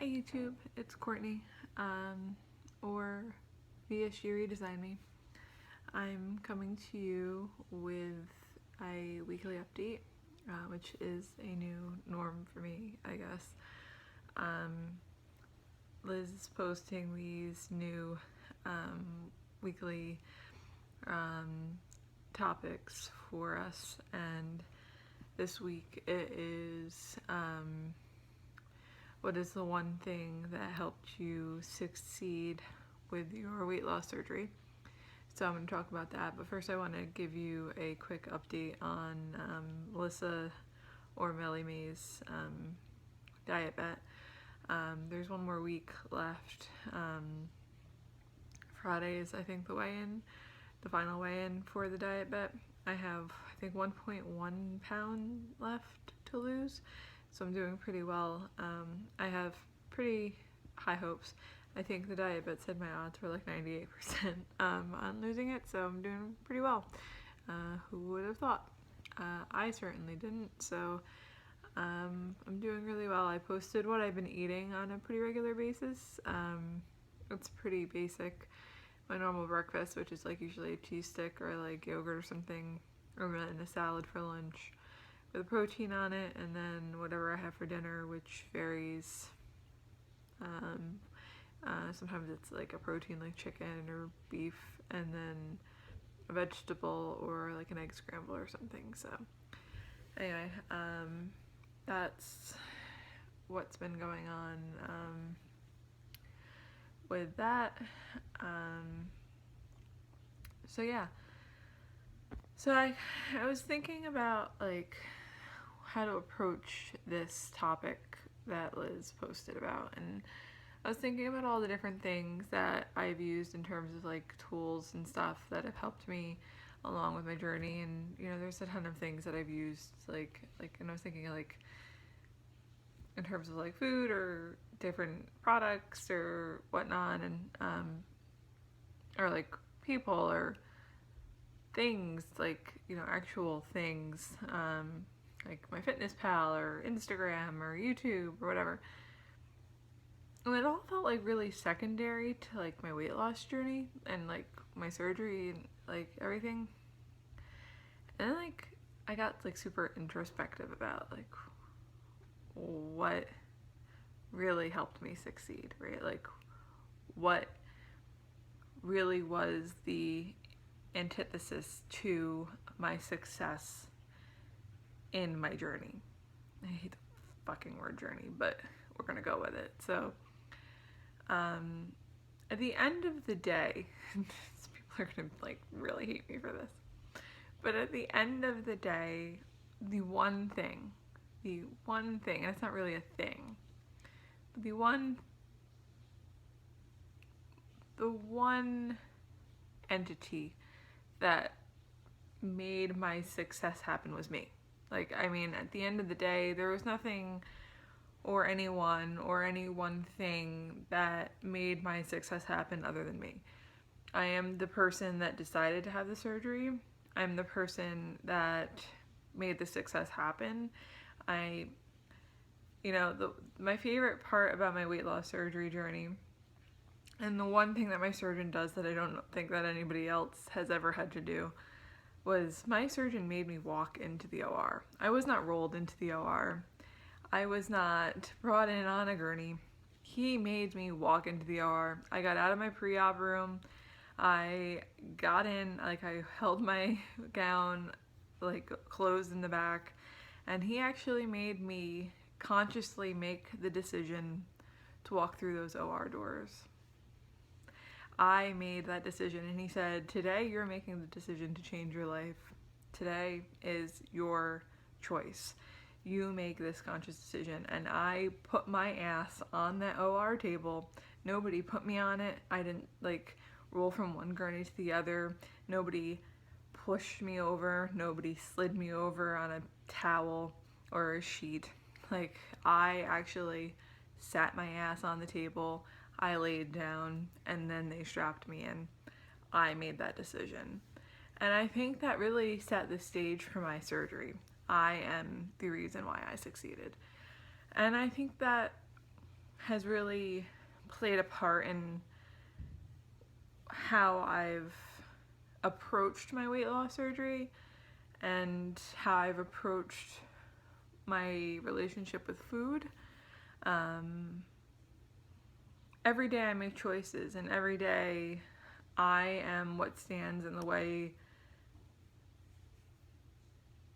Hi YouTube, it's Courtney, or VSG Redesignme. I'm coming to you with a weekly update, which is a new norm for me, I guess. Liz is posting these new weekly topics for us, and this week it is what is the one thing that helped you succeed with your weight loss surgery? So I'm going to talk about that, but first I want to give you a quick update on Melissa or Melly Mae's diet bet. There's one more week left. Friday is, I think, the final weigh-in for the diet bet. I have, I think, 1.1 pound left to lose, so I'm doing pretty well. I have pretty high hopes. I think the diet bet said my odds were like 98% on losing it, so I'm doing pretty well. Who would have thought? I certainly didn't, so I'm doing really well. I posted what I've been eating on a pretty regular basis. It's pretty basic. My normal breakfast, which is like usually a cheese stick or like yogurt or something, or then a salad for lunch with a protein on it, and then whatever I have for dinner, which varies. Sometimes it's like a protein like chicken or beef, and then a vegetable or like an egg scramble or something. So anyway, that's what's been going on with that. So yeah, so I was thinking about like how to approach this topic that Liz posted about, and I was thinking about all the different things that I've used in terms of like tools and stuff that have helped me along with my journey. And you know, there's a ton of things that I've used, and I was thinking like in terms of like food or different products or whatnot, and or like people or things, like, you know, actual things, like my Fitness Pal or Instagram or YouTube or whatever. And it all felt like really secondary to like my weight loss journey and like my surgery and like everything. And then like I got like super introspective about like what really helped me succeed, right? Like what really was the antithesis to my success in my journey. I hate the fucking word journey, but we're gonna go with it. So at the end of the day, people are gonna like really hate me for this, but at the end of the day, the one thing, and it's not really a thing, but the one entity that made my success happen was me. Like, I mean, at the end of the day, there was nothing or anyone or any one thing that made my success happen other than me. I am the person that decided to have the surgery. I'm the person that made the success happen. My favorite part about my weight loss surgery journey, and the one thing that my surgeon does that I don't think that anybody else has ever had to do, was my surgeon made me walk into the OR. I was not rolled into the OR. I was not brought in on a gurney. He made me walk into the OR. I got out of my pre-op room. I got in, like I held my gown like closed in the back, and he actually made me consciously make the decision to walk through those OR doors. I made that decision, and he said, today you're making the decision to change your life. Today is your choice. You make this conscious decision. And I put my ass on that OR table. Nobody put me on it. I didn't like roll from one gurney to the other. Nobody pushed me over. Nobody slid me over on a towel or a sheet. Like, I actually sat my ass on the table. I laid down, and then they strapped me in. I made that decision. And I think that really set the stage for my surgery. I am the reason why I succeeded. And I think that has really played a part in how I've approached my weight loss surgery and how I've approached my relationship with food. Every day I make choices, and every day I am what stands in the way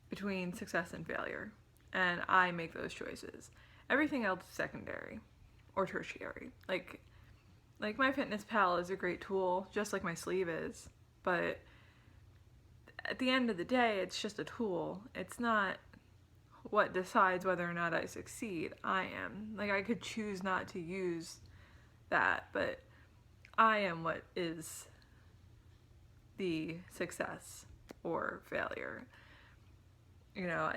between success and failure, and I make those choices. Everything else is secondary or tertiary. Like MyFitnessPal is a great tool, just like my sleeve is, but at the end of the day, it's just a tool. It's not what decides whether or not I succeed. I am. Like, I could choose not to use that, but I am what is the success or failure. You know,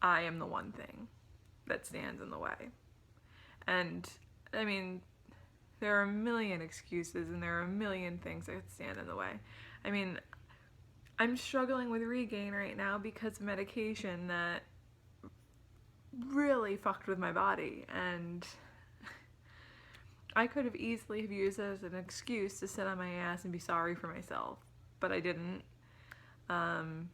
I am the one thing that stands in the way. And, I mean, there are a million excuses and there are a million things that stand in the way. I mean, I'm struggling with regain right now because of medication that really fucked with my body, and I could have easily have used it as an excuse to sit on my ass and be sorry for myself, but I didn't. And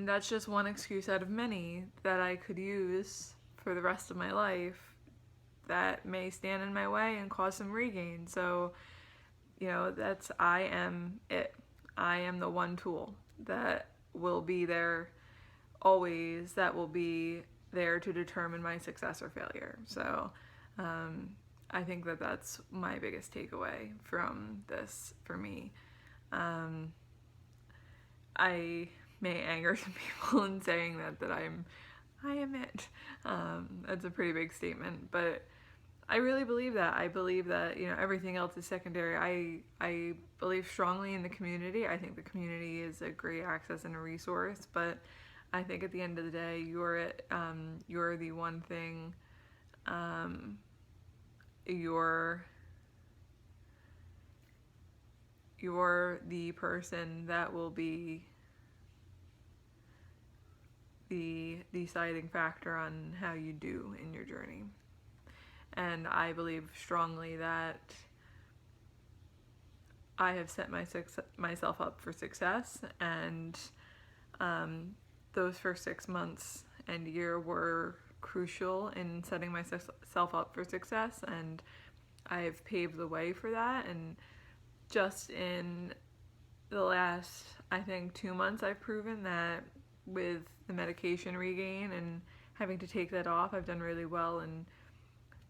that's just one excuse out of many that I could use for the rest of my life that may stand in my way and cause some regain. So, you know, I am it. I am the one tool that will be there always, that will be there to determine my success or failure. So I think that that's my biggest takeaway from this for me. I may anger some people in saying that I am it. That's a pretty big statement, but I really believe that. I believe that, you know, everything else is secondary. I believe strongly in the community. I think the community is a great access and a resource, but I think at the end of the day, you're the one thing. You're the person that will be the deciding factor on how you do in your journey. And I believe strongly that I have set myself up for success, and those first 6 months and year were crucial in setting myself up for success, and I've paved the way for that. And just in the last, I think, 2 months, I've proven that with the medication regain and having to take that off, I've done really well in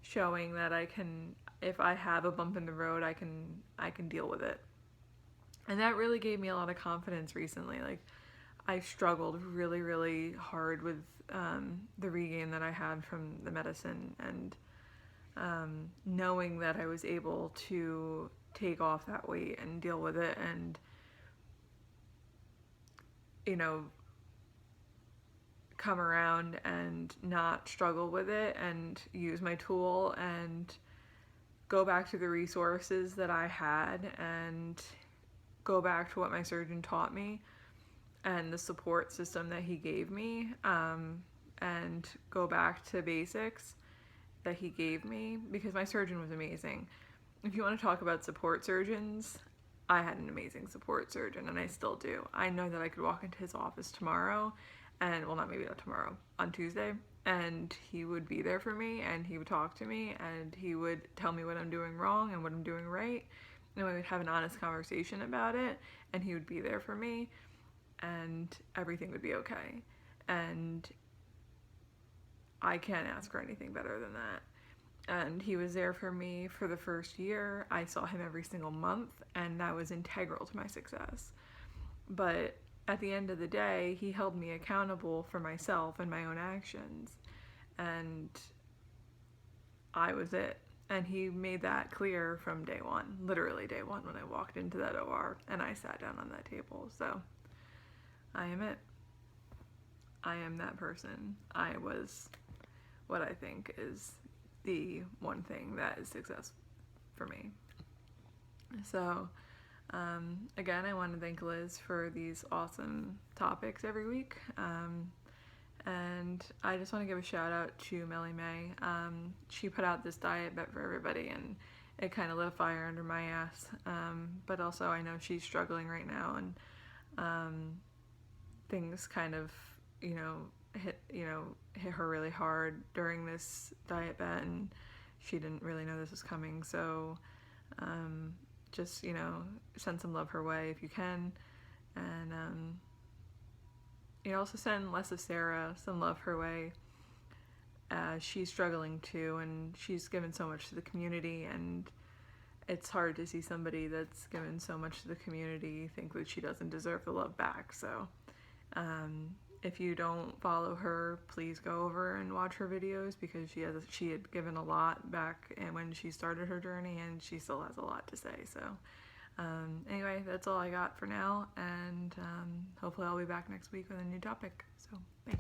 showing that I can, if I have a bump in the road, I can deal with it. And that really gave me a lot of confidence recently. Like, I struggled really, really hard with the regain that I had from the medicine, and knowing that I was able to take off that weight and deal with it, and, you know, come around and not struggle with it and use my tool and go back to the resources that I had and go back to what my surgeon taught me and the support system that he gave me, and go back to basics that he gave me, because my surgeon was amazing. If you want to talk about support surgeons, I had an amazing support surgeon, and I still do. I know that I could walk into his office tomorrow, and, well, not tomorrow, on Tuesday, and he would be there for me, and he would talk to me, and he would tell me what I'm doing wrong and what I'm doing right, and we would have an honest conversation about it, and he would be there for me, and everything would be okay. And I can't ask for anything better than that. And he was there for me for the first year. I saw him every single month, and that was integral to my success. But at the end of the day, he held me accountable for myself and my own actions. And I was it. And he made that clear from day one, literally day one, when I walked into that OR and I sat down on that table. So I am it. I am that person. I was what I think is the one thing that is success for me. So, again, I want to thank Liz for these awesome topics every week. And I just want to give a shout out to Melly May. She put out this diet bet for everybody, and it kind of lit a fire under my ass. But also, I know she's struggling right now, and things kind of, hit her really hard during this diet bet, and she didn't really know this was coming. So, just send some love her way if you can, and also send less of Sarah some love her way. She's struggling too, and she's given so much to the community, and it's hard to see somebody that's given so much to the community think that she doesn't deserve the love back. So if you don't follow her, please go over and watch her videos, because she had given a lot back and when she started her journey, and she still has a lot to say. So anyway, that's all I got for now, and hopefully I'll be back next week with a new topic. So bye.